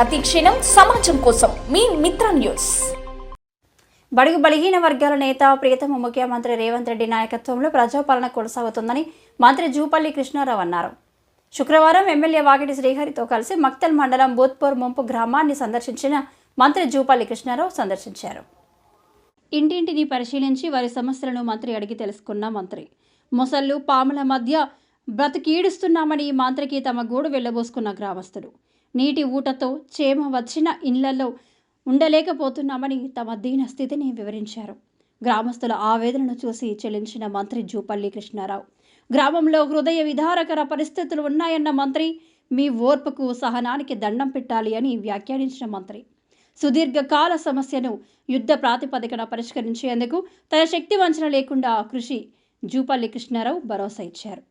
ప్రతి క్షణం సమాజం కోసం మీ మిత్ర న్యూస్. బడుగు బలహీన వర్గాల నేత ప్రియతమ ముఖ్యమంత్రి రేవంత్ రెడ్డి నాయకత్వంలో ప్రజాపాలన కొనసాగుతుందని మంత్రి జూపల్లి కృష్ణారావు అన్నారు. శుక్రవారం ఎమ్మెల్యే వాకిటి శ్రీహరితో కలిసి మక్తల్ మండలం బూత్పూర్ ముంపు గ్రామాన్ని సందర్శించిన మంత్రి జూపల్లి కృష్ణారావు సందర్శించారు. ఇంటింటిని పరిశీలించి వారి సమస్యలను మంత్రి అడిగి తెలుసుకున్న మంత్రి మొసళ్ళు పాముల మధ్య బ్రతికీడుస్తున్నామని మంత్రికి తమ గూడు వెళ్లబోసుకున్న గ్రామస్తులు నీటి ఊటతో చేమ వచ్చిన ఇళ్లలో ఉండలేకపోతున్నామని తమ దీన స్థితిని వివరించారు. గ్రామస్తుల ఆవేదనను చూసి చెల్లించిన మంత్రి జూపల్లి కృష్ణారావు గ్రామంలో హృదయ విదారకర పరిస్థితులు ఉన్నాయన్న మంత్రి మీ ఓర్పుకు సహనానికి దండం పెట్టాలి అని వ్యాఖ్యానించిన మంత్రి సుదీర్ఘకాల సమస్యను యుద్ధ ప్రాతిపదికన పరిష్కరించేందుకు తన శక్తి వంచన లేకుండా కృషి జూపల్లి కృష్ణారావు భరోసా ఇచ్చారు.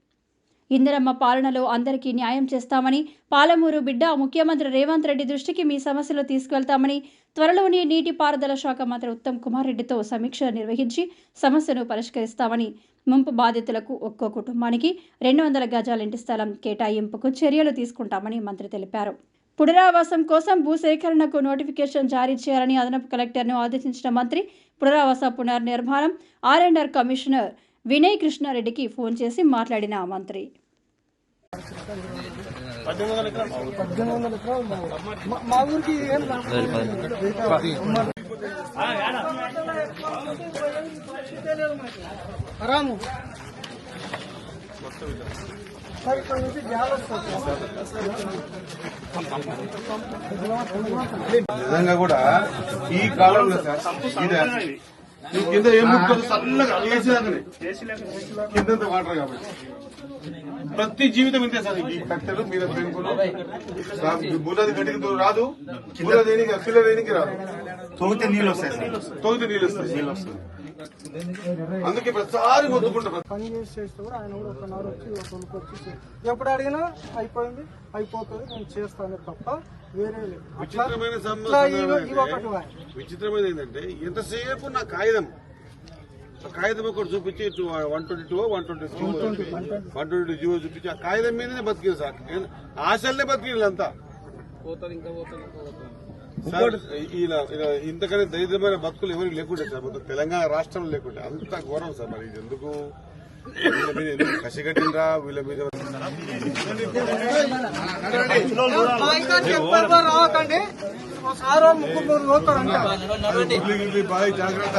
ఇందిరమ్మ పాలనలో అందరికీ న్యాయం చేస్తామని, పాలమూరు బిడ్డ ముఖ్యమంత్రి రేవంత్ రెడ్డి దృష్టికి మీ సమస్యలు తీసుకెళ్తామని, త్వరలోనే నీటిపారుదల శాఖ మంత్రి ఉత్తమ్ కుమార్ రెడ్డితో సమీక్ష నిర్వహించి సమస్యను పరిష్కరిస్తామని, ముంపు బాధితులకు ఒక్కో కుటుంబానికి 200 గజాల ఇంటి స్థలం కేటాయింపుకు చర్యలు తీసుకుంటామని మంత్రి తెలిపారు. పునరావాసం కోసం భూసేకరణకు నోటిఫికేషన్ జారీ చేయాలని అదనపు కలెక్టర్ను ఆదేశించిన మంత్రి పునరావాస పునర్నిర్మాణం R&R కమిషనర్ వినయ్ కృష్ణారెడ్డికి ఫోన్ చేసి మాట్లాడిన మంత్రి నిజంగా కూడా ఈ కాలంలో కింద ఏం ముక్కలు చల్లగా వేసేదాన్ని కిందంత వాటర్ కాబట్టి ప్రతి జీవితం ఇంతే సార్. ఈ కట్టెలు మీద పెంకులు బుల్లది గట్టికి రాదు, బుల్లదేనికి పిల్లదేనికి రాదు, తోగితే నీళ్ళు వస్తాయి, తోగితే నీళ్ళు వస్తాయి. అందుకే ప్రతిసారి కొట్టుకుంటా పని చేస్తే కూడా ఆయన కూడా 1 అవర్ వచ్చి కొనుక్కొచ్చి ఎప్పుడు అడిగినా అయిపోయింది అయిపోతుంది నేను చేస్తాను తప్ప వేరే లేదు. విచిత్రమైన ఏంటంటే ఎంతసేపు నా కాగితం ఒకటి చూపించి 122 122 జీవో చూపించి ఆ కాగితం మీదనే బతికింది సార్. ఆశలనే బతికింది అంతా. ఇంతకనే దరిద్రమైన బతుకులు ఎవరికి లేకుంటే సార్, మొత్తం తెలంగాణ రాష్ట్రంలో లేకుంటే అంత ఘోరం సార్. మరి ఇది ఎందుకు వీళ్ళ మీద ఎందుకు కసిగట్టినరా వీళ్ళ మీద బాగా జాగ్రత్త.